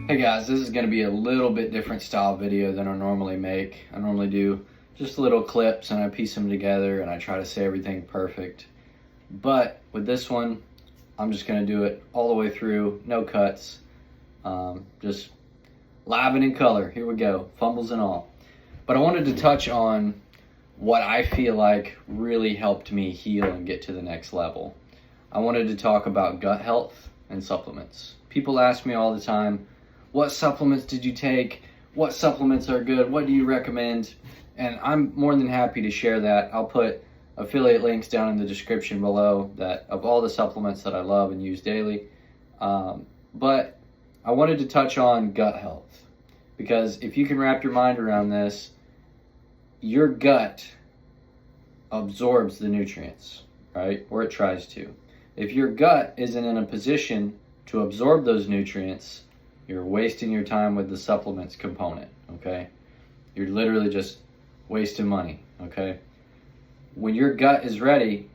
Hey guys, this is going to be a little bit different style video than I normally make. I normally do just little clips and I piece them together and I try to say everything perfect. But with this one, I'm just going to do it all the way through, no cuts, just live and in color. Here we go, fumbles and all. But I wanted to touch on what I feel like really helped me heal and get to the next level. I wanted to talk about gut health and supplements. People ask me all the time, what supplements did you take? What supplements are good? What do you recommend? And I'm more than happy to share that. I'll put affiliate links down in the description below that of all the supplements that I love and use daily. But I wanted to touch on gut health, because if you can wrap your mind around this, your gut absorbs the nutrients, right? Or it tries to. If your gut isn't in a position to absorb those nutrients, you're wasting your time with the supplements component, okay? You're literally just wasting money, okay? When your gut is ready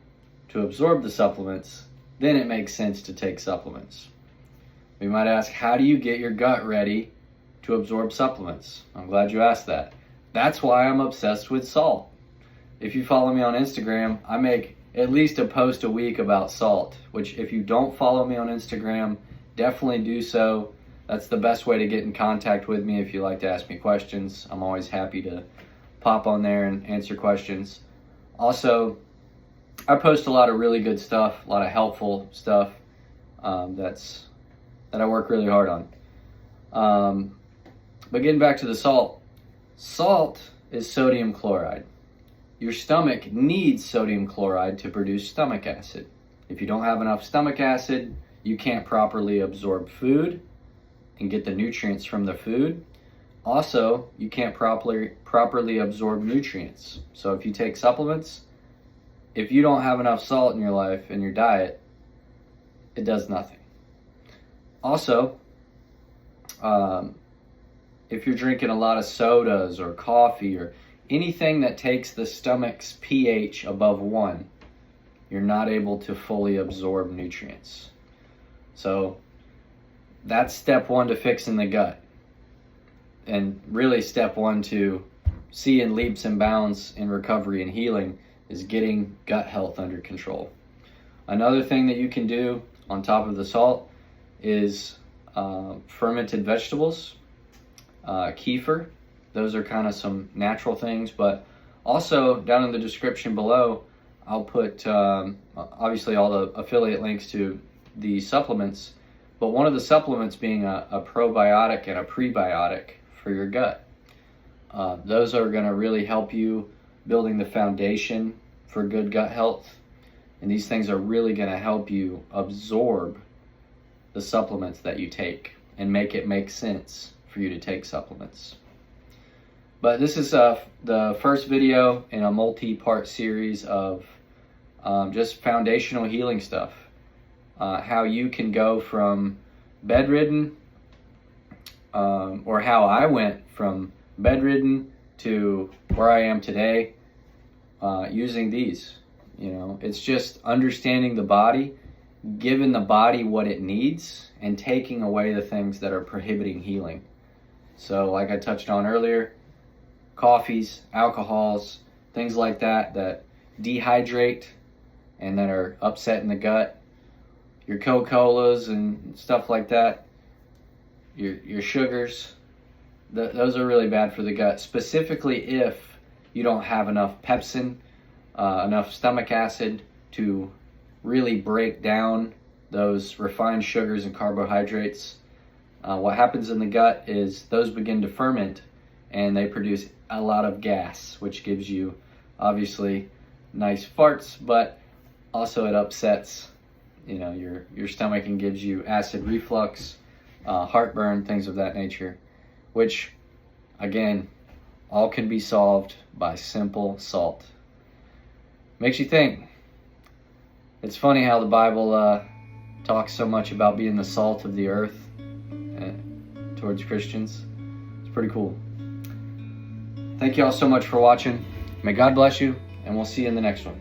to absorb the supplements, then it makes sense to take supplements. We might ask, how do you get your gut ready to absorb supplements? I'm glad you asked that. That's why I'm obsessed with salt. If you follow me on Instagram, I make at least a post a week about salt, which if you don't follow me on Instagram, definitely do so. That's the best way to get in contact with me if you like to ask me questions. I'm always happy to pop on there and answer questions. Also, I post a lot of really good stuff, a lot of helpful stuff that I work really hard on. But getting back to the salt. Salt is sodium chloride. Your stomach needs sodium chloride to produce stomach acid. If you don't have enough stomach acid, you can't properly absorb food and get the nutrients from the food. Also, you can't properly absorb nutrients. So if you take supplements, if you don't have enough salt in your life, in your diet, it does nothing. Also, if you're drinking a lot of sodas or coffee or anything that takes the stomach's pH above 1, you're not able to fully absorb nutrients. So that's step one to fixing the gut. And really step one to seeing leaps and bounds in recovery and healing is getting gut health under control. Another thing that you can do on top of the salt is fermented vegetables, kefir. Those are kind of some natural things, but also down in the description below, I'll put obviously all the affiliate links to the supplements, but one of the supplements being a probiotic and a prebiotic for your gut. Those are going to really help you building the foundation for good gut health, and these things are really going to help you absorb the supplements that you take and make it make sense for you to take supplements. But this is the first video in a multi-part series of just foundational healing stuff. How you can go from bedridden, or how I went from bedridden to where I am today using these. You know, it's just understanding the body, giving the body what it needs, and taking away the things that are prohibiting healing. So like I touched on earlier, coffees, alcohols, things like that dehydrate and that are upsetting the gut. Your Coca-Colas and stuff like that, your sugars, those are really bad for the gut, specifically if you don't have enough pepsin, enough stomach acid to really break down those refined sugars and carbohydrates. What happens in the gut is those begin to ferment and they produce a lot of gas, which gives you obviously nice farts, but also it upsets your stomach and gives you acid reflux, heartburn, things of that nature, which again all can be solved by simple salt. Makes you think. It's funny how the Bible talks so much about being the salt of the earth towards Christians. It's pretty cool. Thank you all so much for watching. May God bless you, and we'll see you in the next one.